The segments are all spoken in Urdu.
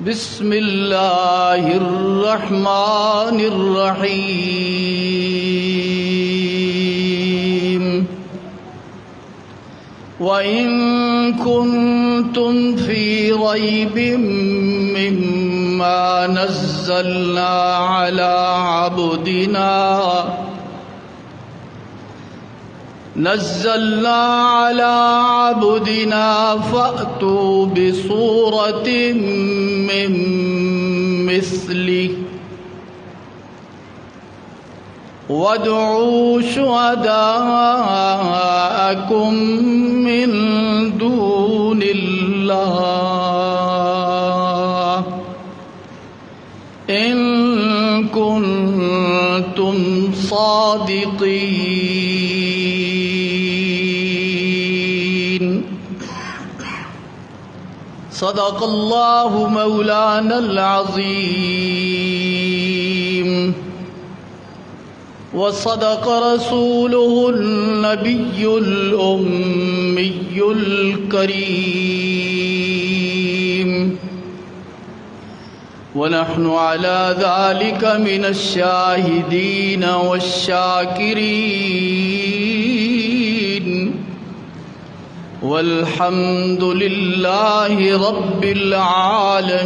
بسم اللہ الرحمن الرحیم وَإِن كُنتُمْ فِي رَيْبٍ مِّمَّا نَزَّلْنَا عَلَى عَبْدِنَا فَأْتُوا بِسُورَةٍ مِّن مِّثْلِهِ وَادْعُوا شُهَدَاءَكُم مِّن دُونِ اللَّهِ إِن كُنتُمْ صَادِقِينَ صدق اللہ مولانا العظیم وصدق رسوله النبی الأمی الکریم ونحن على ذلك من الشاهدين والشاكرين والحمد لله رب العالمين.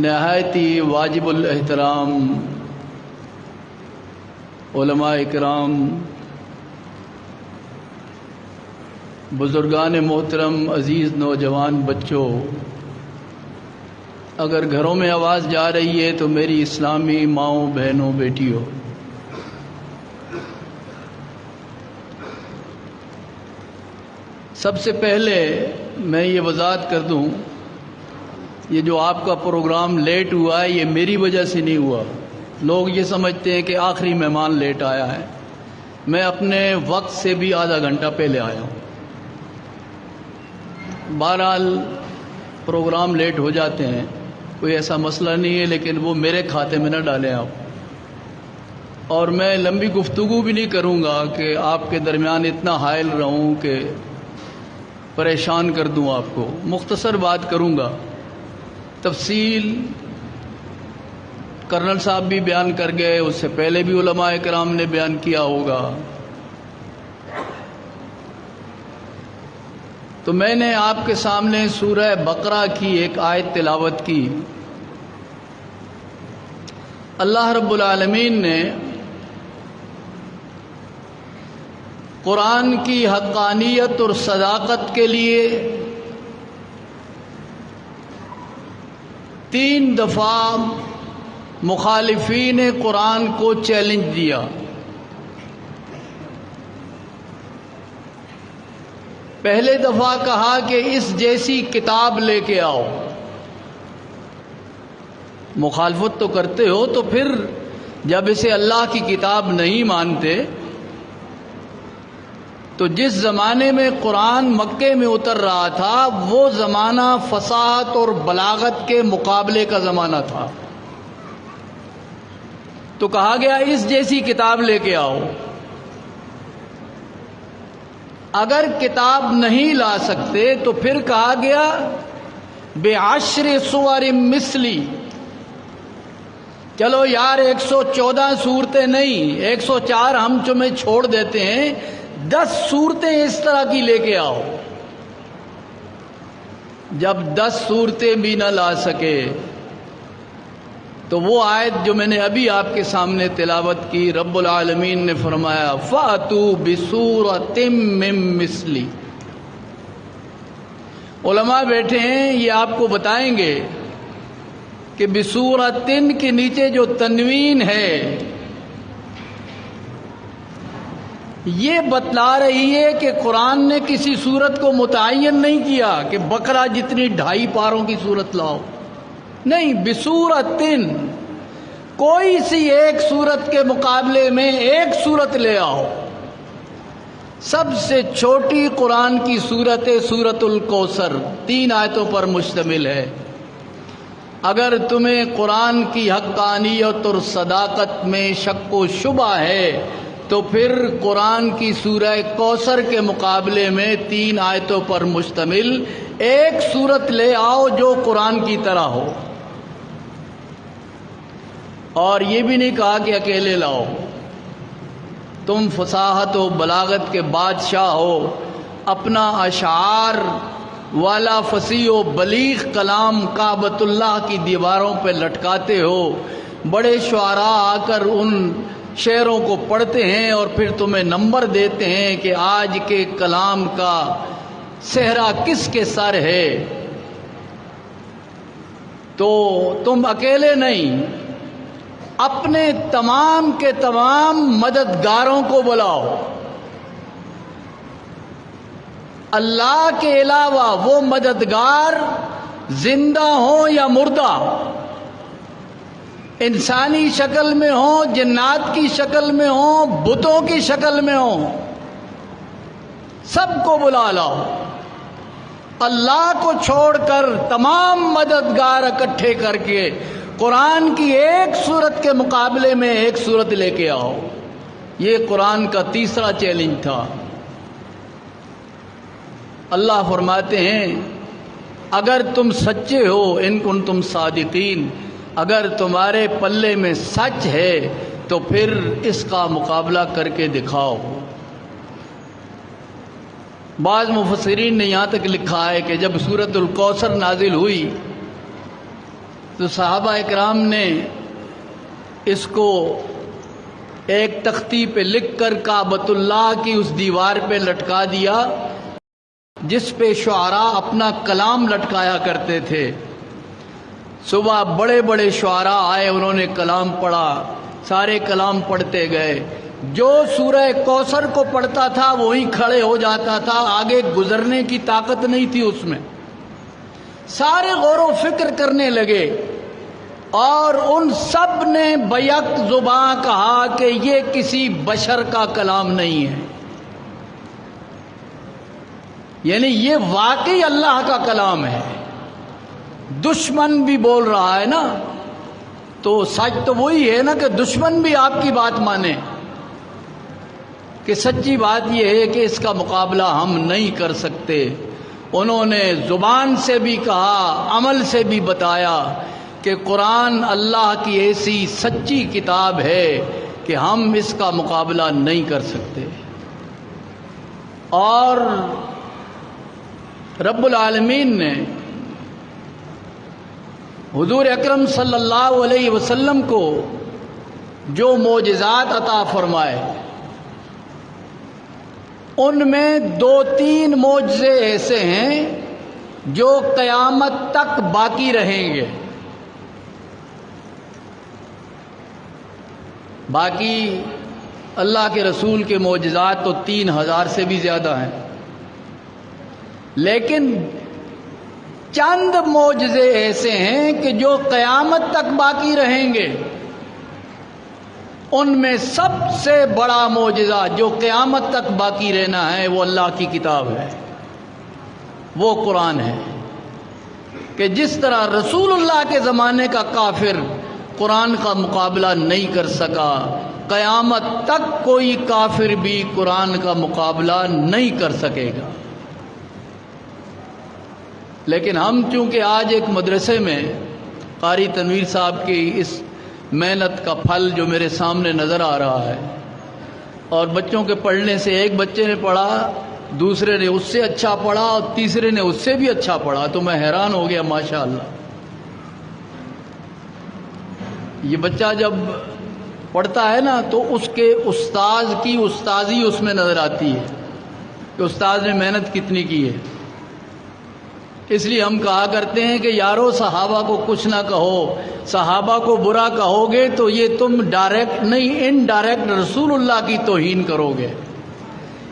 نہایت واجب الاحترام علماء اکرام، بزرگان محترم، عزیز نوجوان بچوں، اگر گھروں میں آواز جا رہی ہے تو میری اسلامی ماؤں، بہنوں، بیٹیوں، سب سے پہلے میں یہ وضاحت کر دوں، یہ جو آپ کا پروگرام لیٹ ہوا ہے یہ میری وجہ سے نہیں ہوا. لوگ یہ سمجھتے ہیں کہ آخری مہمان لیٹ آیا ہے. میں اپنے وقت سے بھی آدھا گھنٹہ پہلے آیا ہوں. بہرحال پروگرام لیٹ ہو جاتے ہیں، کوئی ایسا مسئلہ نہیں ہے، لیکن وہ میرے کھاتے میں نہ ڈالیں آپ. اور میں لمبی گفتگو بھی نہیں کروں گا کہ آپ کے درمیان اتنا حائل رہوں کہ پریشان کر دوں آپ کو. مختصر بات کروں گا. تفصیل کرنل صاحب بھی بیان کر گئے، اس سے پہلے بھی علماء کرام نے بیان کیا ہوگا. تو میں نے آپ کے سامنے سورہ بقرہ کی ایک آیت تلاوت کی. اللہ رب العالمین نے قرآن کی حقانیت اور صداقت کے لیے 3 دفعہ مخالفین قرآن کو چیلنج دیا. پہلے دفعہ کہا کہ اس جیسی کتاب لے کے آؤ. مخالفت تو کرتے ہو تو پھر جب اسے اللہ کی کتاب نہیں مانتے تو جس زمانے میں قرآن مکے میں اتر رہا تھا وہ زمانہ فصاحت اور بلاغت کے مقابلے کا زمانہ تھا. تو کہا گیا اس جیسی کتاب لے کے آؤ. اگر کتاب نہیں لا سکتے تو پھر کہا گیا بعشر سور مثلی. چلو یار 114 صورتیں نہیں، 104 ہم تمہیں چھوڑ دیتے ہیں، 10 صورتیں اس طرح کی لے کے آؤ. جب 10 صورتیں بھی نہ لا سکے تو وہ آیت جو میں نے ابھی آپ کے سامنے تلاوت کی، رب العالمین نے فرمایا فَأْتُوا بِسُورَةٍ مِّن مِّثْلِهِ. علماء بیٹھے ہیں، یہ آپ کو بتائیں گے کہ بِسُورَةٍ کے نیچے جو تنوین ہے یہ بتلا رہی ہے کہ قرآن نے کسی صورت کو متعین نہیں کیا کہ بقرہ جتنی 2.5 پاروں کی صورت لاؤ. نہیں، بِسُورَةٍ کوئی سی ایک صورت کے مقابلے میں ایک صورت لے آؤ. سب سے چھوٹی قرآن کی صورت سورۃ الکوثر 3 آیتوں پر مشتمل ہے. اگر تمہیں قرآن کی حقانیت اور صداقت میں شک و شبہ ہے تو پھر قرآن کی سورہ کوثر کے مقابلے میں 3 آیتوں پر مشتمل ایک سورت لے آؤ جو قرآن کی طرح ہو. اور یہ بھی نہیں کہا کہ اکیلے لاؤ. تم فصاحت و بلاغت کے بادشاہ ہو، اپنا اشعار والا فصیح و بلیغ کلام کعبۃ اللہ کی دیواروں پہ لٹکاتے ہو. بڑے شعراء آ کر ان شعروں کو پڑھتے ہیں اور پھر تمہیں نمبر دیتے ہیں کہ آج کے کلام کا صحرا کس کے سر ہے. تو تم اکیلے نہیں، اپنے تمام کے تمام مددگاروں کو بلاؤ. اللہ کے علاوہ وہ مددگار زندہ ہوں یا مردہ، انسانی شکل میں ہوں، جنات کی شکل میں ہوں، بتوں کی شکل میں ہوں، سب کو بلا لاؤ. اللہ کو چھوڑ کر تمام مددگار اکٹھے کر کے قرآن کی ایک سورت کے مقابلے میں ایک سورت لے کے آؤ. یہ قرآن کا تیسرا چیلنج تھا. اللہ فرماتے ہیں اگر تم سچے ہو، ان کنتم صادقین، اگر تمہارے پلے میں سچ ہے تو پھر اس کا مقابلہ کر کے دکھاؤ. بعض مفسرین نے یہاں تک لکھا ہے کہ جب سورۃ الکوثر نازل ہوئی تو صحابہ اکرام نے اس کو ایک تختی پہ لکھ کر کعبۃ اللہ کی اس دیوار پہ لٹکا دیا جس پہ شعراء اپنا کلام لٹکایا کرتے تھے. صبح بڑے بڑے شعراء آئے، انہوں نے کلام پڑھا، سارے کلام پڑھتے گئے. جو سورہ کوثر کو پڑھتا تھا وہیں کھڑے ہو جاتا تھا، آگے گزرنے کی طاقت نہیں تھی اس میں. سارے غور و فکر کرنے لگے اور ان سب نے بیک زباں کہا کہ یہ کسی بشر کا کلام نہیں ہے، یعنی یہ واقعی اللہ کا کلام ہے. دشمن بھی بول رہا ہے نا، تو سچ تو وہی ہے نا کہ دشمن بھی آپ کی بات مانے. کہ سچی بات یہ ہے کہ اس کا مقابلہ ہم نہیں کر سکتے. انہوں نے زبان سے بھی کہا، عمل سے بھی بتایا کہ قرآن اللہ کی ایسی سچی کتاب ہے کہ ہم اس کا مقابلہ نہیں کر سکتے. اور رب العالمین نے حضور اکرم صلی اللہ علیہ وسلم کو جو معجزات عطا فرمائے ان میں 2-3 معجزے ایسے ہیں جو قیامت تک باقی رہیں گے. باقی اللہ کے رسول کے معجزات تو 3000 سے بھی زیادہ ہیں، لیکن چند معجزے ایسے ہیں کہ جو قیامت تک باقی رہیں گے. ان میں سب سے بڑا معجزہ جو قیامت تک باقی رہنا ہے وہ اللہ کی کتاب ہے، وہ قرآن ہے. کہ جس طرح رسول اللہ کے زمانے کا کافر قرآن کا مقابلہ نہیں کر سکا، قیامت تک کوئی کافر بھی قرآن کا مقابلہ نہیں کر سکے گا. لیکن ہم چونکہ آج ایک مدرسے میں قاری تنویر صاحب کی اس محنت کا پھل جو میرے سامنے نظر آ رہا ہے، اور بچوں کے پڑھنے سے ایک بچے نے پڑھا، دوسرے نے اس سے اچھا پڑھا اور تیسرے نے اس سے بھی اچھا پڑھا، تو میں حیران ہو گیا ماشاءاللہ. یہ بچہ جب پڑھتا ہے نا تو اس کے استاذ کی استاذی اس میں نظر آتی ہے کہ استاذ نے محنت کتنی کی ہے. اس لیے ہم کہا کرتے ہیں کہ یارو صحابہ کو کچھ نہ کہو، صحابہ کو برا کہو گے تو یہ تم ڈائریکٹ نہیں انڈائریکٹ رسول اللہ کی توہین کرو گے،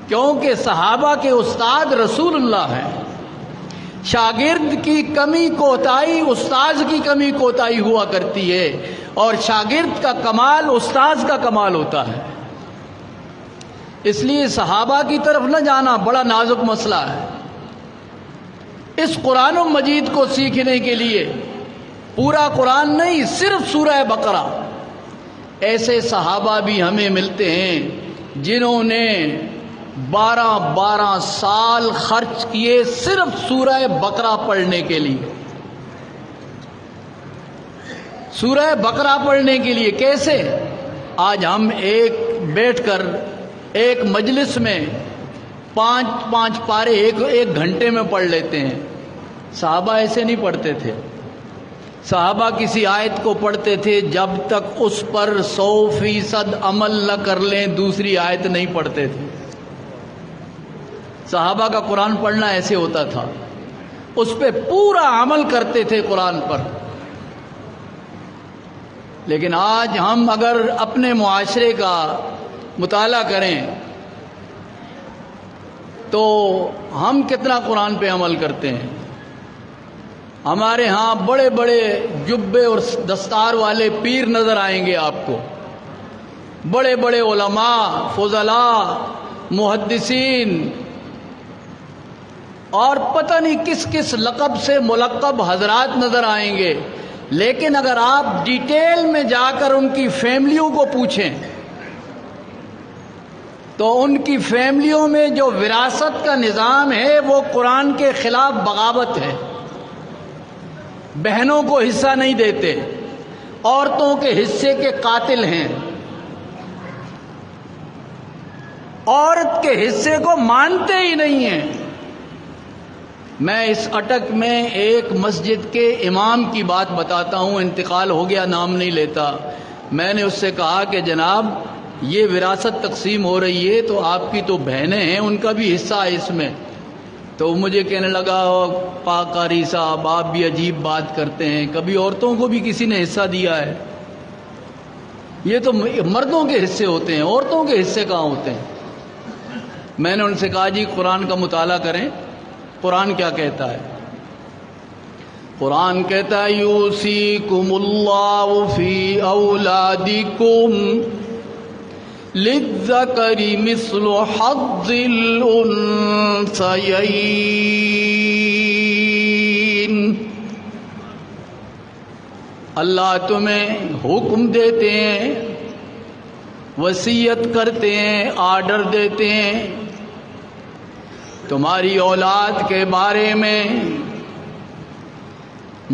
کیونکہ صحابہ کے استاد رسول اللہ ہیں. شاگرد کی کمی کوتاہی استاذ کی کمی کوتاہی ہوا کرتی ہے، اور شاگرد کا کمال استاذ کا کمال ہوتا ہے. اس لیے صحابہ کی طرف نہ جانا بڑا نازک مسئلہ ہے. اس قرآن مجید کو سیکھنے کے لیے پورا قرآن نہیں، صرف سورہ بقرہ۔ ایسے صحابہ بھی ہمیں ملتے ہیں جنہوں نے 12 سال خرچ کیے صرف سورہ بقرہ پڑھنے کے لیے، سورہ بقرہ پڑھنے کے لیے۔ کیسے؟ آج ہم بیٹھ کر ایک مجلس میں 5 پارے ایک گھنٹے میں پڑھ لیتے ہیں۔ صحابہ ایسے نہیں پڑھتے تھے۔ صحابہ کسی آیت کو پڑھتے تھے جب تک اس پر 100% عمل نہ کر لیں دوسری آیت نہیں پڑھتے تھے۔ صحابہ کا قرآن پڑھنا ایسے ہوتا تھا، اس پہ پورا عمل کرتے تھے قرآن پر۔ لیکن آج ہم اگر اپنے معاشرے کا مطالعہ کریں تو ہم کتنا قرآن پہ عمل کرتے ہیں؟ ہمارے ہاں بڑے بڑے جبے اور دستار والے پیر نظر آئیں گے آپ کو، بڑے بڑے علماء، فضلاء، محدثین اور پتہ نہیں کس کس لقب سے ملقب حضرات نظر آئیں گے۔ لیکن اگر آپ ڈیٹیل میں جا کر ان کی فیملیوں کو پوچھیں تو ان کی فیملیوں میں جو وراثت کا نظام ہے وہ قرآن کے خلاف بغاوت ہے۔ بہنوں کو حصہ نہیں دیتے، عورتوں کے حصے کے قاتل ہیں، عورت کے حصے کو مانتے ہی نہیں ہیں۔ میں اس اٹک میں ایک مسجد کے امام کی بات بتاتا ہوں، انتقال ہو گیا، نام نہیں لیتا۔ میں نے اس سے کہا کہ جناب یہ وراثت تقسیم ہو رہی ہے تو آپ کی تو بہنیں ہیں، ان کا بھی حصہ ہے اس میں۔ تو وہ مجھے کہنے لگا پاک قاری صاحب آپ بھی عجیب بات کرتے ہیں، کبھی عورتوں کو بھی کسی نے حصہ دیا ہے؟ یہ تو مردوں کے حصے ہوتے ہیں، عورتوں کے حصے کہاں ہوتے ہیں؟ میں نے ان سے کہا جی قرآن کا مطالعہ کریں، قرآن کیا کہتا ہے؟ قرآن کہتا ہے یوصیکم اللہ فی اولادکم للذکر مثل حظ الانثیین۔ اللہ تمہیں حکم دیتے ہیں، وصیت کرتے ہیں، آرڈر دیتے ہیں تمہاری اولاد کے بارے میں،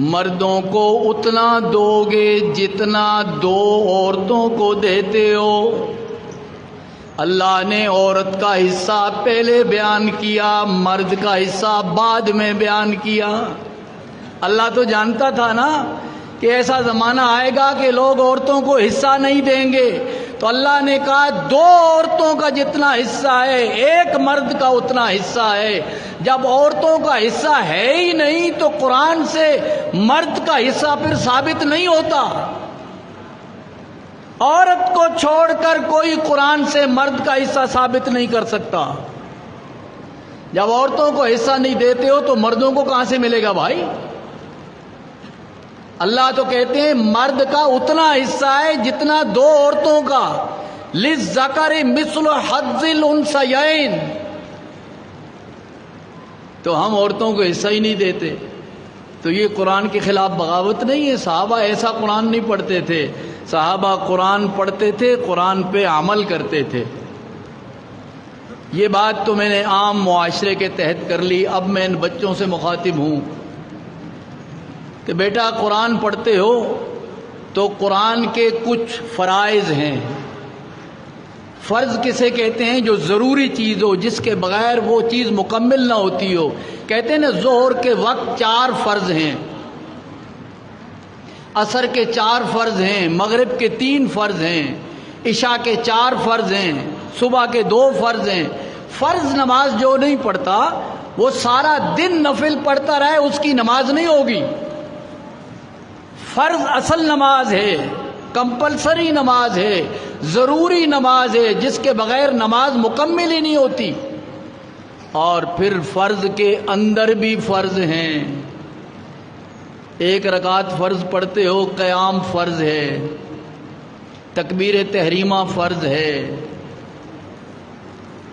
مردوں کو اتنا دو گے جتنا 2 عورتوں کو دیتے ہو۔ اللہ نے عورت کا حصہ پہلے بیان کیا، مرد کا حصہ بعد میں بیان کیا۔ اللہ تو جانتا تھا نا کہ ایسا زمانہ آئے گا کہ لوگ عورتوں کو حصہ نہیں دیں گے، تو اللہ نے کہا 2 عورتوں کا جتنا حصہ ہے 1 مرد کا اتنا حصہ ہے۔ جب عورتوں کا حصہ ہے ہی نہیں تو قرآن سے مرد کا حصہ پھر ثابت نہیں ہوتا۔ عورت کو چھوڑ کر کوئی قرآن سے مرد کا حصہ ثابت نہیں کر سکتا۔ جب عورتوں کو حصہ نہیں دیتے ہو تو مردوں کو کہاں سے ملے گا بھائی؟ اللہ تو کہتے ہیں مرد کا اتنا حصہ ہے جتنا 2 عورتوں کا، للذکر مثل حظ الانثیین۔ تو ہم عورتوں کو حصہ ہی نہیں دیتے، تو یہ قرآن کے خلاف بغاوت نہیں ہے؟ صحابہ ایسا قرآن نہیں پڑھتے تھے، صحابہ قرآن پڑھتے تھے، قرآن پہ عمل کرتے تھے۔ یہ بات تو میں نے عام معاشرے کے تحت کر لی۔ اب میں ان بچوں سے مخاطب ہوں کہ بیٹا قرآن پڑھتے ہو تو قرآن کے کچھ فرائض ہیں۔ فرض کسے کہتے ہیں؟ جو ضروری چیز ہو، جس کے بغیر وہ چیز مکمل نہ ہوتی ہو۔ کہتے ہیں نا ظہر کے وقت 4 فرض ہیں، عصر کے 4 فرض ہیں، مغرب کے 3 فرض ہیں، عشاء کے 4 فرض ہیں، صبح کے 2 فرض ہیں۔ فرض نماز جو نہیں پڑھتا وہ سارا دن نفل پڑھتا رہے، اس کی نماز نہیں ہوگی۔ فرض اصل نماز ہے، کمپلسری نماز ہے، ضروری نماز ہے، جس کے بغیر نماز مکمل ہی نہیں ہوتی۔ اور پھر فرض کے اندر بھی فرض ہیں۔ 1 رکعت فرض پڑھتے ہو، قیام فرض ہے، تکبیر تحریمہ فرض ہے،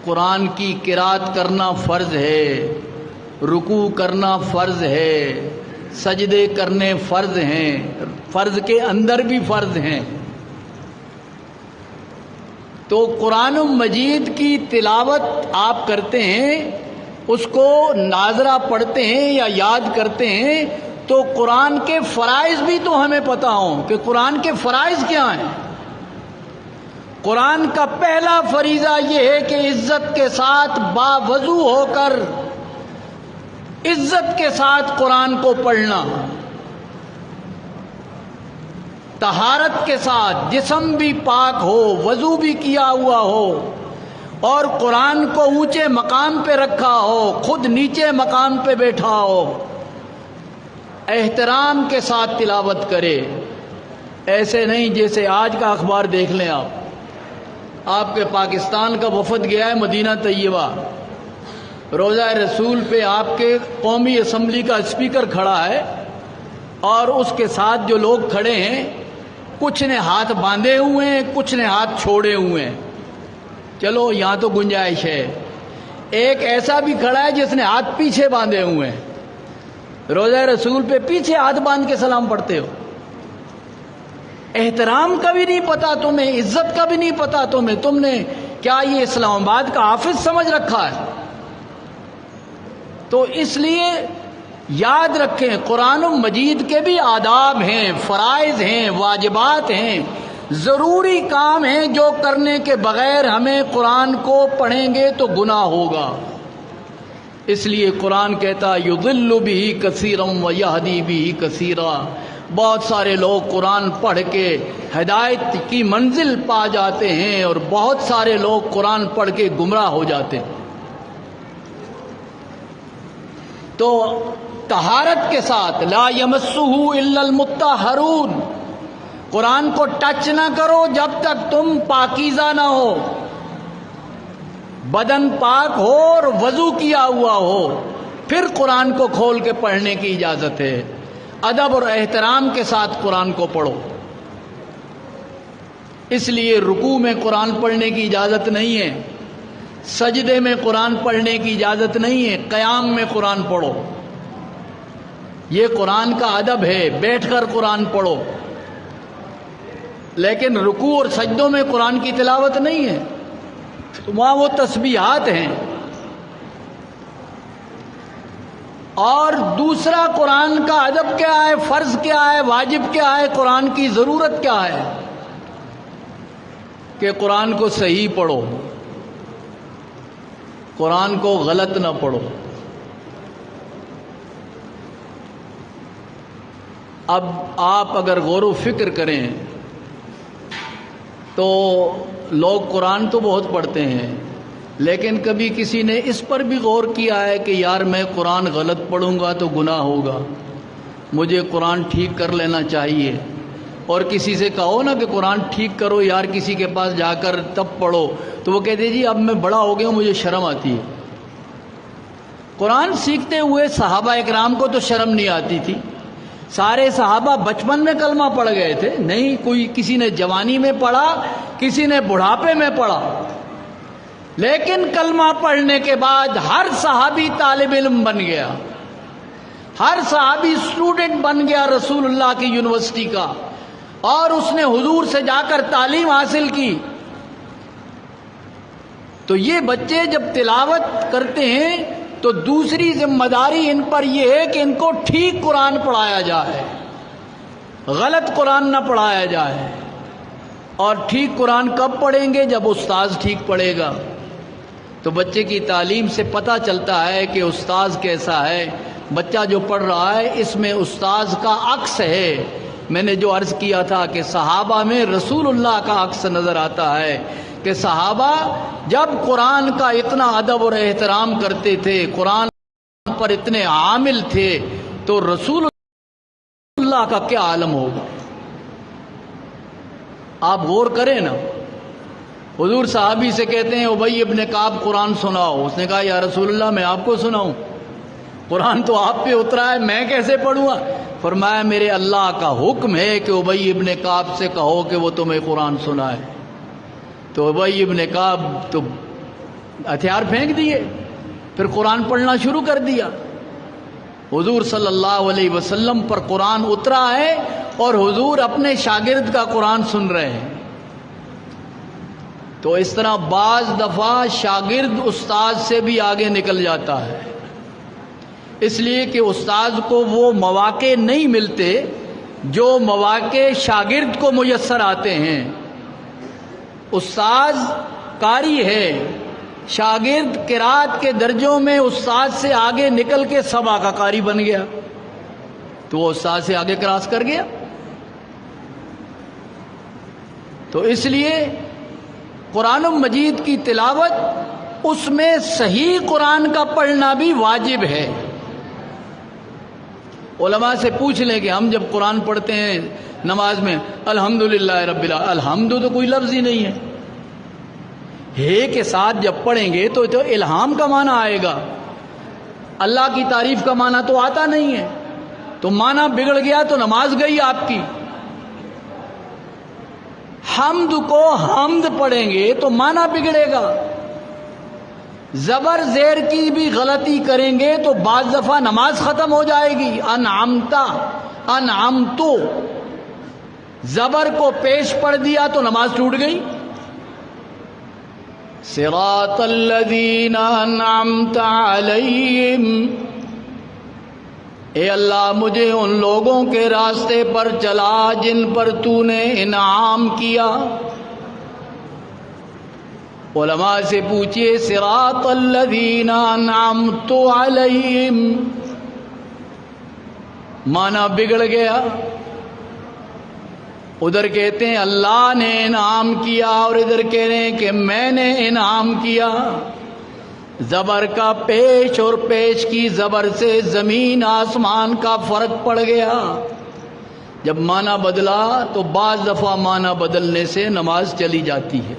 قرآن کی قرات کرنا فرض ہے، رکوع کرنا فرض ہے، سجدے کرنے فرض ہیں، فرض کے اندر بھی فرض ہیں۔ تو قرآن مجید کی تلاوت آپ کرتے ہیں، اس کو ناظرہ پڑھتے ہیں یا یاد کرتے ہیں، تو قرآن کے فرائض بھی تو ہمیں پتہ ہوں کہ قرآن کے فرائض کیا ہیں۔ قرآن کا پہلا فریضہ یہ ہے کہ عزت کے ساتھ باوضو ہو کر عزت کے ساتھ قرآن کو پڑھنا، طہارت کے ساتھ، جسم بھی پاک ہو، وضو بھی کیا ہوا ہو، اور قرآن کو اونچے مقام پہ رکھا ہو، خود نیچے مقام پہ بیٹھا ہو، احترام کے ساتھ تلاوت کرے۔ ایسے نہیں جیسے آج کا اخبار دیکھ لیں آپ کے پاکستان کا وفد گیا ہے مدینہ طیبہ، روضہ رسول پہ آپ کے قومی اسمبلی کا اسپیکر کھڑا ہے، اور اس کے ساتھ جو لوگ کھڑے ہیں، کچھ نے ہاتھ باندھے ہوئے ہیں، کچھ نے ہاتھ چھوڑے ہوئے ہیں۔ چلو یہاں تو گنجائش ہے۔ ایک ایسا بھی کھڑا ہے جس نے ہاتھ پیچھے باندھے ہوئے ہیں۔ روضہ رسول پہ پیچھے ہاتھ باندھ کے سلام پڑھتے ہو؟ احترام کا بھی نہیں پتا تمہیں، عزت کا بھی نہیں پتا تمہیں، تم نے کیا یہ اسلام آباد کا حافظ سمجھ رکھا ہے؟ تو اس لیے یاد رکھیں، قرآن مجید کے بھی آداب ہیں، فرائض ہیں، واجبات ہیں، ضروری کام ہیں جو کرنے کے بغیر ہمیں قرآن کو پڑھیں گے تو گناہ ہوگا۔ اس لیے قرآن کہتا یضل بہ کثیرا ویہدی بہ کثیرا، بہت سارے لوگ قرآن پڑھ کے ہدایت کی منزل پا جاتے ہیں، اور بہت سارے لوگ قرآن پڑھ کے گمراہ ہو جاتے ہیں۔ تو طہارت کے ساتھ لا یمسہ الا المطہرون، قرآن کو ٹچ نہ کرو جب تک تم پاکیزہ نہ ہو، بدن پاک ہو اور وضو کیا ہوا ہو، پھر قرآن کو کھول کے پڑھنے کی اجازت ہے۔ ادب اور احترام کے ساتھ قرآن کو پڑھو۔ اس لیے رکوع میں قرآن پڑھنے کی اجازت نہیں ہے، سجدے میں قرآن پڑھنے کی اجازت نہیں ہے، قیام میں قرآن پڑھو۔ یہ قرآن کا ادب ہے، بیٹھ کر قرآن پڑھو، لیکن رکوع اور سجدوں میں قرآن کی تلاوت نہیں ہے، وہاں وہ تسبیحات ہیں۔ اور دوسرا قرآن کا ادب کیا ہے، فرض کیا ہے، واجب کیا ہے، قرآن کی ضرورت کیا ہے؟ کہ قرآن کو صحیح پڑھو، قرآن کو غلط نہ پڑھو۔ اب آپ اگر غور و فکر کریں تو لوگ قرآن تو بہت پڑھتے ہیں، لیکن کبھی کسی نے اس پر بھی غور کیا ہے کہ یار میں قرآن غلط پڑھوں گا تو گناہ ہوگا، مجھے قرآن ٹھیک کر لینا چاہیے؟ اور کسی سے کہو نا کہ قرآن ٹھیک کرو یار، کسی کے پاس جا کر تب پڑھو، تو وہ کہتے جی اب میں بڑا ہو گیا ہوں، مجھے شرم آتی ہے۔ قرآن سیکھتے ہوئے صحابہ اکرام کو تو شرم نہیں آتی تھی، سارے صحابہ بچپن میں کلمہ پڑھ گئے تھے، نہیں کوئی کسی نے جوانی میں پڑھا، کسی نے بڑھاپے میں پڑھا، لیکن کلمہ پڑھنے کے بعد ہر صحابی طالب علم بن گیا، ہر صحابی اسٹوڈنٹ بن گیا رسول اللہ کی یونیورسٹی کا، اور اس نے حضور سے جا کر تعلیم حاصل کی۔ تو یہ بچے جب تلاوت کرتے ہیں تو دوسری ذمہ داری ان پر یہ ہے کہ ان کو ٹھیک قرآن پڑھایا جائے، غلط قرآن نہ پڑھایا جائے۔ اور ٹھیک قرآن کب پڑھیں گے؟ جب استاذ ٹھیک پڑھے گا۔ تو بچے کی تعلیم سے پتہ چلتا ہے کہ استاذ کیسا ہے، بچہ جو پڑھ رہا ہے اس میں استاذ کا عکس ہے۔ میں نے جو عرض کیا تھا کہ صحابہ میں رسول اللہ کا عکس نظر آتا ہے، کہ صحابہ جب قرآن کا اتنا ادب اور احترام کرتے تھے، قرآن پر اتنے عامل تھے، تو رسول اللہ کا کیا عالم ہوگا؟ آپ غور کریں نا، حضور صحابی سے کہتے ہیں ابی ابن کعب قرآن سناؤ، اس نے کہا یا رسول اللہ میں آپ کو سناؤں؟ قرآن تو آپ پہ اترا ہے، میں کیسے پڑھوں گا؟ فرمایا میرے اللہ کا حکم ہے کہ ابی ابن کعب سے کہو کہ وہ تمہیں قرآن سنائے۔ تو ابی ابن کعب تو ہتھیار پھینک دیے، پھر قرآن پڑھنا شروع کر دیا۔ حضور صلی اللہ علیہ وسلم پر قرآن اترا ہے اور حضور اپنے شاگرد کا قرآن سن رہے ہیں. تو اس طرح بعض دفعہ شاگرد استاد سے بھی آگے نکل جاتا ہے، اس لیے کہ استاد کو وہ مواقع نہیں ملتے جو مواقع شاگرد کو میسر آتے ہیں. استاد قاری ہے، شاگرد قرات کے درجوں میں استاد سے آگے نکل کے سبا کا قاری بن گیا، تو وہ استاد سے آگے کراس کر گیا. تو اس لیے قرآن مجید کی تلاوت، اس میں صحیح قرآن کا پڑھنا بھی واجب ہے. علماء سے پوچھ لیں کہ ہم جب قرآن پڑھتے ہیں نماز میں الحمدللہ رب العالمین، الحمد تو کوئی لفظ ہی نہیں ہے کے ساتھ جب پڑھیں گے تو الہام کا معنی آئے گا، اللہ کی تعریف کا معنی تو آتا نہیں ہے. تو معنی بگڑ گیا تو نماز گئی آپ کی. حمد کو حمد پڑھیں گے تو معنی بگڑے گا. زبر زیر کی بھی غلطی کریں گے تو بعض دفعہ نماز ختم ہو جائے گی. انعمتا، انعمتو، زبر کو پیش پڑھ دیا تو نماز ٹوٹ گئی. صراط الذین انعمت علیہم، اے اللہ مجھے ان لوگوں کے راستے پر چلا جن پر تو نے انعام کیا. علماء سے پوچھئے صراط الذین انعمت علیہم، معنی بگڑ گیا. ادھر کہتے ہیں اللہ نے انعام کیا اور ادھر کہہ رہے ہیں کہ میں نے انعام کیا. زبر کا پیش اور پیش کی زبر سے زمین آسمان کا فرق پڑ گیا. جب معنی بدلا تو بعض دفعہ معنی بدلنے سے نماز چلی جاتی ہے،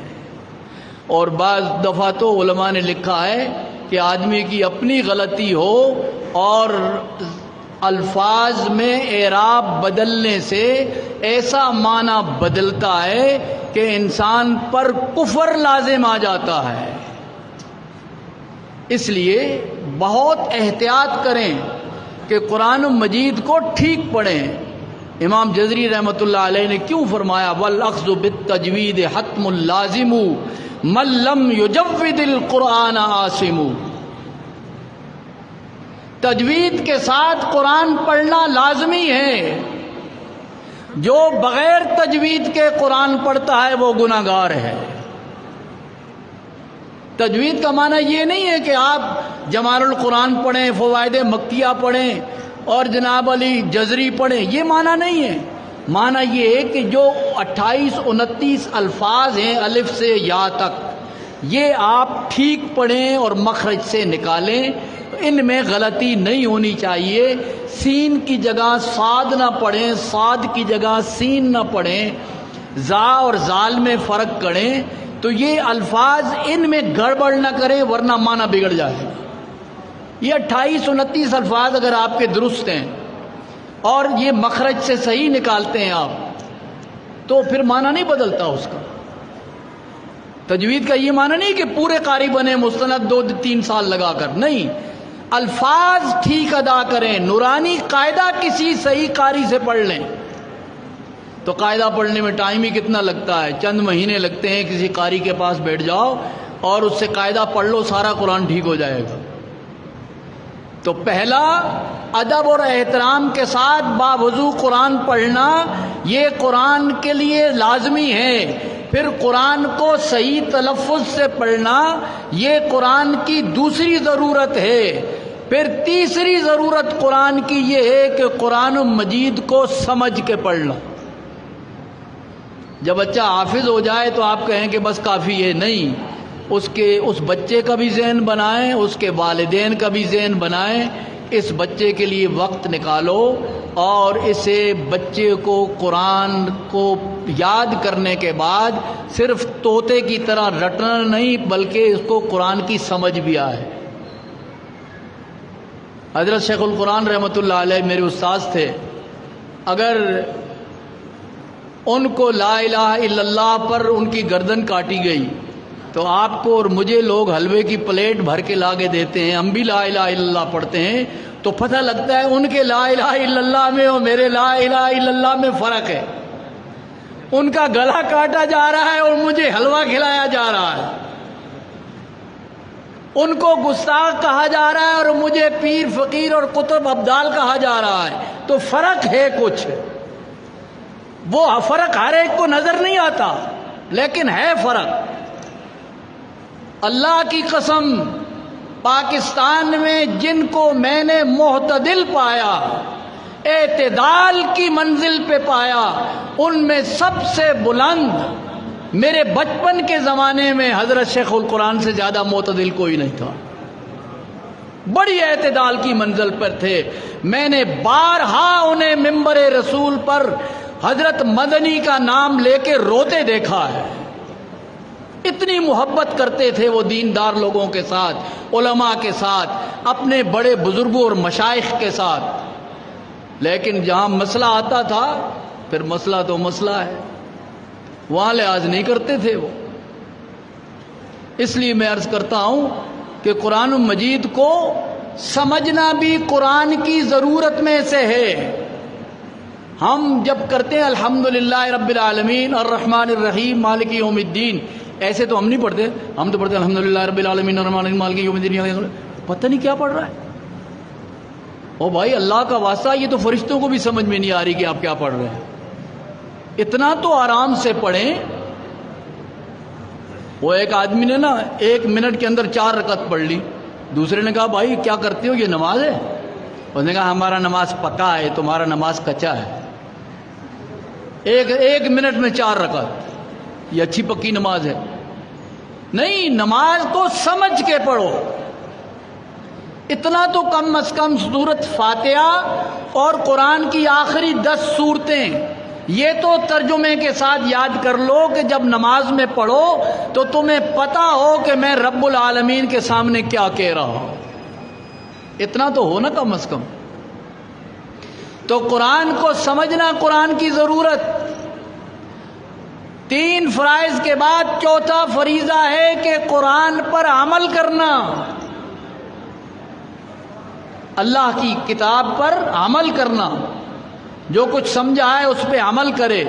اور بعض دفعہ تو علماء نے لکھا ہے کہ آدمی کی اپنی غلطی ہو اور الفاظ میں اعراب بدلنے سے ایسا معنی بدلتا ہے کہ انسان پر کفر لازم آ جاتا ہے. اس لیے بہت احتیاط کریں کہ قرآن مجید کو ٹھیک پڑھیں. امام جزری رحمۃ اللہ علیہ نے کیوں فرمایا والاخذ بالتجوید حتم اللازم من لم یجود القرآن عاصم. تجوید کے ساتھ قرآن پڑھنا لازمی ہے. جو بغیر تجوید کے قرآن پڑھتا ہے وہ گناہ گار ہے. تجوید کا معنی یہ نہیں ہے کہ آپ جمال القرآن پڑھیں، فوائد مکیہ پڑھیں اور جناب علی جزری پڑھیں، یہ معنی نہیں ہے. معنی یہ ہے کہ جو 28-29 الفاظ ہیں الف سے یا تک، یہ آپ ٹھیک پڑھیں اور مخرج سے نکالیں. ان میں غلطی نہیں ہونی چاہیے. سین کی جگہ صاد نہ پڑھیں، صاد کی جگہ سین نہ پڑھیں، زا اور زال میں فرق کریں. تو یہ الفاظ ان میں گڑبڑ نہ کریں ورنہ معنی بگڑ جائے گا. یہ 28-29 الفاظ اگر آپ کے درست ہیں اور یہ مخرج سے صحیح نکالتے ہیں آپ، تو پھر معنی نہیں بدلتا اس کا. تجوید کا یہ معنی نہیں کہ پورے قاری بنے مستند 2-3 سال لگا کر، نہیں، الفاظ ٹھیک ادا کریں. نورانی قاعدہ کسی صحیح قاری سے پڑھ لیں تو قاعدہ پڑھنے میں ٹائم ہی کتنا لگتا ہے، چند مہینے لگتے ہیں. کسی قاری کے پاس بیٹھ جاؤ اور اس سے قاعدہ پڑھ لو، سارا قرآن ٹھیک ہو جائے گا. تو پہلا ادب اور احترام کے ساتھ باوضو قرآن پڑھنا یہ قرآن کے لیے لازمی ہے. پھر قرآن کو صحیح تلفظ سے پڑھنا یہ قرآن کی دوسری ضرورت ہے. پھر تیسری ضرورت قرآن کی یہ ہے کہ قرآن مجید کو سمجھ کے پڑھنا. جب بچہ حافظ ہو جائے تو آپ کہیں کہ بس کافی ہے، نہیں، اس بچے کا بھی ذہن بنائیں، اس کے والدین کا بھی ذہن بنائیں. اس بچے کے لیے وقت نکالو اور اسے بچے کو قرآن کو یاد کرنے کے بعد صرف طوطے کی طرح رٹنا نہیں بلکہ اس کو قرآن کی سمجھ بھی آئے. حضرت شیخ القرآن رحمۃ اللہ علیہ میرے استاذ تھے. اگر ان کو لا الہ الا اللہ پر ان کی گردن کاٹی گئی تو آپ کو اور مجھے لوگ حلوے کی پلیٹ بھر کے لا کے دیتے ہیں، ہم بھی لا الہ الا اللہ پڑھتے ہیں تو پتہ لگتا ہے ان کے لا الہ الا اللہ میں اور میرے لا الہ الا اللہ میں فرق ہے. ان کا گلا کاٹا جا رہا ہے اور مجھے حلوہ کھلایا جا رہا ہے. ان کو گستاخ کہا جا رہا ہے اور مجھے پیر فقیر اور قطب ابدال کہا جا رہا ہے. تو فرق ہے کچھ. وہ فرق ہر ایک کو نظر نہیں آتا لیکن ہے فرق. اللہ کی قسم پاکستان میں جن کو میں نے معتدل پایا، اعتدال کی منزل پہ پایا، ان میں سب سے بلند میرے بچپن کے زمانے میں حضرت شیخ القرآن سے زیادہ معتدل کوئی نہیں تھا. بڑی اعتدال کی منزل پر تھے. میں نے بارہا انہیں ممبر رسول پر حضرت مدنی کا نام لے کے روتے دیکھا ہے. اتنی محبت کرتے تھے وہ دیندار لوگوں کے ساتھ، علماء کے ساتھ، اپنے بڑے بزرگوں اور مشائخ کے ساتھ. لیکن جہاں مسئلہ آتا تھا پھر مسئلہ تو مسئلہ ہے، وہاں لحاظ نہیں کرتے تھے وہ. اس لیے میں عرض کرتا ہوں کہ قرآن مجید کو سمجھنا بھی قرآن کی ضرورت میں سے ہے. ہم جب کرتے ہیں الحمدللہ رب العالمین الرحمن الرحیم مالک یوم الدین، ایسے تو ہم نہیں پڑھتے. ہم تو پڑھتے ہیں الحمدللہ رب العالمین الرحمن الرحیم مالک یوم الدین. پتہ نہیں کیا پڑھ رہا ہے. او بھائی اللہ کا واسطہ، یہ تو فرشتوں کو بھی سمجھ میں نہیں آ رہی کہ آپ کیا پڑھ رہے ہیں. اتنا تو آرام سے پڑھیں. وہ ایک آدمی نے نا 1 منٹ کے اندر 4 رکعت پڑھ لی. دوسرے نے کہا بھائی کیا کرتے ہو، یہ نماز ہے؟ اس نے کہا ہمارا نماز پکا ہے، تمہارا نماز کچا ہے. ایک منٹ میں 4 رکعت، یہ اچھی پکی نماز ہے؟ نہیں، نماز کو سمجھ کے پڑھو. اتنا تو کم از کم سورت فاتحہ اور قرآن کی آخری 10 سورتیں یہ تو ترجمے کے ساتھ یاد کر لو کہ جب نماز میں پڑھو تو تمہیں پتہ ہو کہ میں رب العالمین کے سامنے کیا کہہ رہا ہوں. اتنا تو ہو نا کم از کم. تو قرآن کو سمجھنا قرآن کی ضرورت. 3 فرائض کے بعد 4تھا فریضہ ہے کہ قرآن پر عمل کرنا، اللہ کی کتاب پر عمل کرنا، جو کچھ سمجھا ہے اس پہ عمل کرے.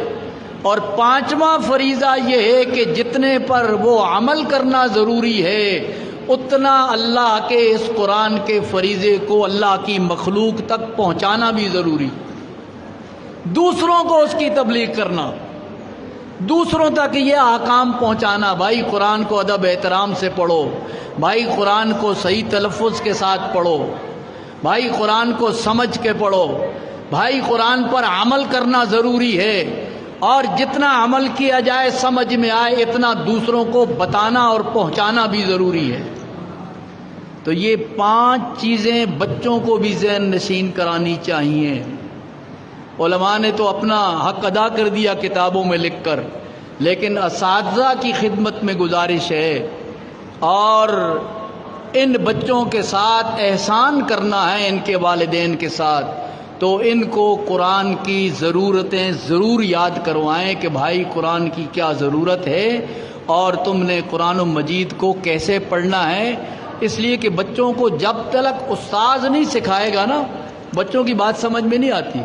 اور 5واں فریضہ یہ ہے کہ جتنے پر وہ عمل کرنا ضروری ہے اتنا اللہ کے اس قرآن کے فریضے کو اللہ کی مخلوق تک پہنچانا بھی ضروری. دوسروں کو اس کی تبلیغ کرنا، دوسروں تک یہ احکام پہنچانا. بھائی قرآن کو ادب احترام سے پڑھو، بھائی قرآن کو صحیح تلفظ کے ساتھ پڑھو، بھائی قرآن کو سمجھ کے پڑھو، بھائی قرآن پر عمل کرنا ضروری ہے. اور جتنا عمل کیا جائے سمجھ میں آئے اتنا دوسروں کو بتانا اور پہنچانا بھی ضروری ہے. تو یہ 5 چیزیں بچوں کو بھی ذہن نشین کرانی چاہیے. علماء نے تو اپنا حق ادا کر دیا کتابوں میں لکھ کر، لیکن اساتذہ کی خدمت میں گزارش ہے اور ان بچوں کے ساتھ احسان کرنا ہے ان کے والدین کے ساتھ، تو ان کو قرآن کی ضرورتیں ضرور یاد کروائیں کہ بھائی قرآن کی کیا ضرورت ہے اور تم نے قرآن مجید کو کیسے پڑھنا ہے. اس لیے کہ بچوں کو جب تک استاذ نہیں سکھائے گا نا بچوں کی بات سمجھ میں نہیں آتی.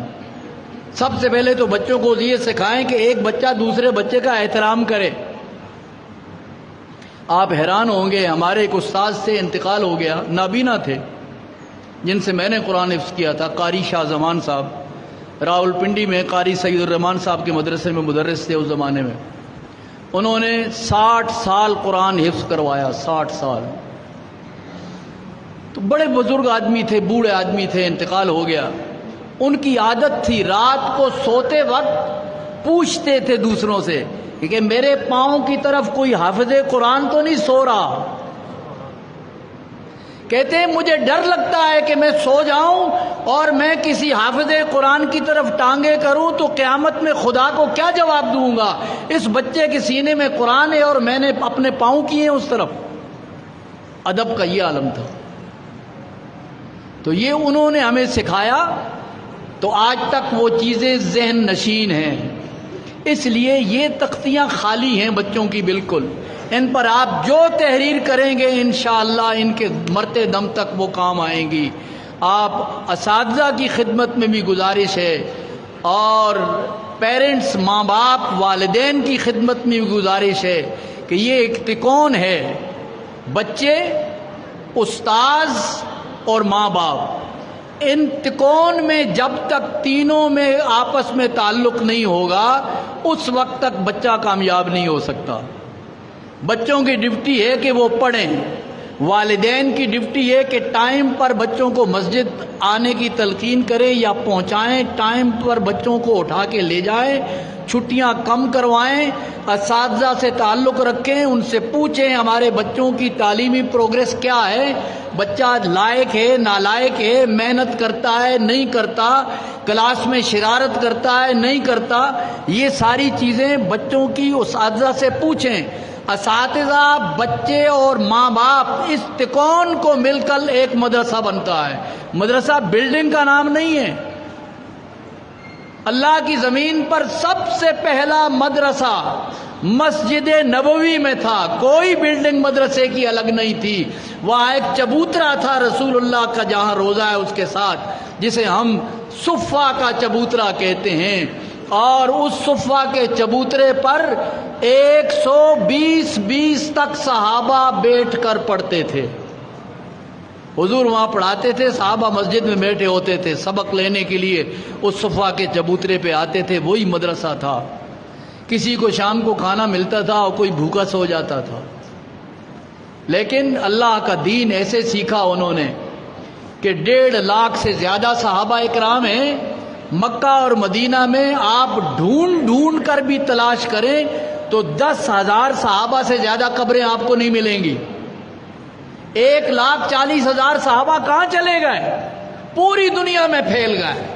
سب سے پہلے تو بچوں کو یہ سکھائیں کہ ایک بچہ دوسرے بچے کا احترام کرے. آپ حیران ہوں گے، ہمارے ایک استاذ سے انتقال ہو گیا، نابینا تھے، جن سے میں نے قرآن حفظ کیا تھا، قاری شاہ زمان صاحب. راول پنڈی میں قاری سید الرحمان صاحب کے مدرسے میں مدرس تھے اس زمانے میں. انہوں نے 60 سال قرآن حفظ کروایا، 60 سال. تو بڑے بزرگ آدمی تھے، بوڑھے آدمی تھے، انتقال ہو گیا. ان کی عادت تھی رات کو سوتے وقت پوچھتے تھے دوسروں سے کہ میرے پاؤں کی طرف کوئی حافظ قرآن تو نہیں سو رہا. کہتے ہیں مجھے ڈر لگتا ہے کہ میں سو جاؤں اور میں کسی حافظ قرآن کی طرف ٹانگیں کروں تو قیامت میں خدا کو کیا جواب دوں گا. اس بچے کے سینے میں قرآن ہے اور میں نے اپنے پاؤں کیے اس طرف. ادب کا یہ عالم تھا. تو یہ انہوں نے ہمیں سکھایا، تو آج تک وہ چیزیں ذہن نشین ہیں. اس لیے یہ تختیاں خالی ہیں بچوں کی بالکل. ان پر آپ جو تحریر کریں گے انشاءاللہ ان کے مرتے دم تک وہ کام آئیں گی. آپ اساتذہ کی خدمت میں بھی گزارش ہے اور پیرنٹس ماں باپ والدین کی خدمت میں بھی گزارش ہے کہ یہ ایک تکون ہے، بچے، استاذ اور ماں باپ، ان تکون میں جب تک تینوں میں آپس میں تعلق نہیں ہوگا اس وقت تک بچہ کامیاب نہیں ہو سکتا۔ بچوں کی ڈیوٹی ہے کہ وہ پڑھیں، والدین کی ڈیوٹی ہے کہ ٹائم پر بچوں کو مسجد آنے کی تلقین کریں یا پہنچائیں، ٹائم پر بچوں کو اٹھا کے لے جائیں، چھٹیاں کم کروائیں، اساتذہ سے تعلق رکھیں، ان سے پوچھیں ہمارے بچوں کی تعلیمی پروگریس کیا ہے، بچہ لائق ہے نالائق ہے، محنت کرتا ہے نہیں کرتا، کلاس میں شرارت کرتا ہے نہیں کرتا، یہ ساری چیزیں بچوں کی اساتذہ سے پوچھیں۔ اساتذہ، بچے اور ماں باپ اس تکون کو مل کر ایک مدرسہ بنتا ہے۔ مدرسہ بلڈنگ کا نام نہیں ہے۔ اللہ کی زمین پر سب سے پہلا مدرسہ مسجد نبوی میں تھا، کوئی بلڈنگ مدرسے کی الگ نہیں تھی، وہاں ایک چبوترا تھا رسول اللہ کا جہاں روزہ ہے اس کے ساتھ، جسے ہم صفہ کا چبوترا کہتے ہیں، اور اس صفہ کے چبوترے پر 120 تک صحابہ بیٹھ کر پڑھتے تھے۔ حضور وہاں پڑھاتے تھے، صحابہ مسجد میں بیٹھے ہوتے تھے، سبق لینے کے لیے اس صفہ کے چبوترے پہ آتے تھے، وہی مدرسہ تھا۔ کسی کو شام کو کھانا ملتا تھا اور کوئی بھوکا سو جاتا تھا، لیکن اللہ کا دین ایسے سیکھا انہوں نے کہ 1.5 لاکھ سے زیادہ صحابہ اکرام ہیں۔ مکہ اور مدینہ میں آپ ڈھونڈ کر بھی تلاش کریں تو 10,000 صحابہ سے زیادہ قبریں آپ کو نہیں ملیں گی۔ 1,40,000 صحابہ کہاں چلے گئے؟ پوری دنیا میں پھیل گئے۔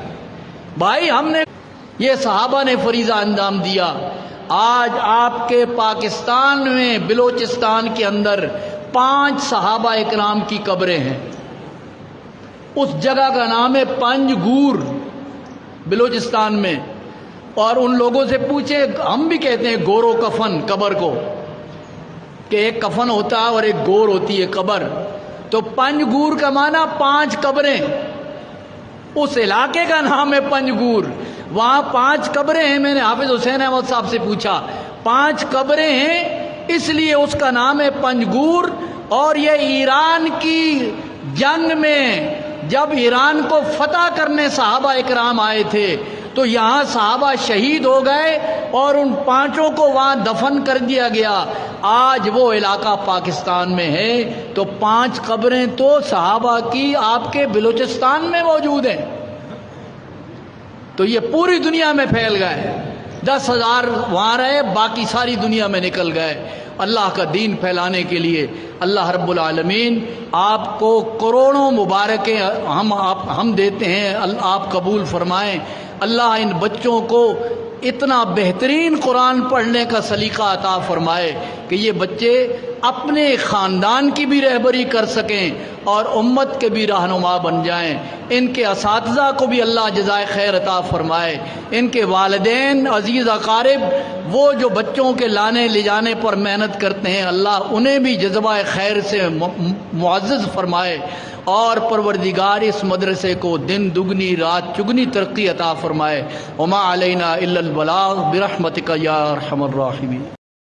بھائی ہم نے یہ صحابہ نے فریضہ انجام دیا۔ آج آپ کے پاکستان میں بلوچستان کے اندر 5 صحابہ اکرام کی قبریں ہیں۔ اس جگہ کا نام ہے پنجگور، بلوچستان میں، اور ان لوگوں سے پوچھیں، ہم بھی کہتے ہیں گورو کفن قبر کو، کہ ایک کفن ہوتا ہے اور ایک گور ہوتی ہے قبر، تو پنجگور کا معنی 5 قبریں، اس علاقے کا نام ہے پنجگور، وہاں 5 قبریں ہیں۔ میں نے حافظ حسین احمد صاحب سے پوچھا، 5 قبریں ہیں اس لیے اس کا نام ہے پنجگور، اور یہ ایران کی جنگ میں جب ایران کو فتح کرنے صحابہ اکرام آئے تھے تو یہاں صحابہ شہید ہو گئے اور ان 5 کو وہاں دفن کر دیا گیا۔ آج وہ علاقہ پاکستان میں ہے، تو 5 قبریں تو صحابہ کی آپ کے بلوچستان میں موجود ہیں، تو یہ پوری دنیا میں پھیل گئے۔ 10,000 وہاں رہے، باقی ساری دنیا میں نکل گئے اللہ کا دین پھیلانے کے لیے۔ اللہ رب العالمین آپ کو کروڑوں مبارکیں ہم دیتے ہیں، آپ قبول فرمائیں۔ اللہ ان بچوں کو اتنا بہترین قرآن پڑھنے کا سلیقہ عطا فرمائے کہ یہ بچے اپنے خاندان کی بھی رہبری کر سکیں اور امت کے بھی رہنما بن جائیں۔ ان کے اساتذہ کو بھی اللہ جزائے خیر عطا فرمائے، ان کے والدین عزیز اقارب وہ جو بچوں کے لانے لے جانے پر محنت کرتے ہیں، اللہ انہیں بھی جذبہ خیر سے معزز فرمائے، اور پروردگار اس مدرسے کو دن دگنی رات چگنی ترقی عطا فرمائے۔ وما علینا الا البلاغ برحمتک یا ارحم الراحمین۔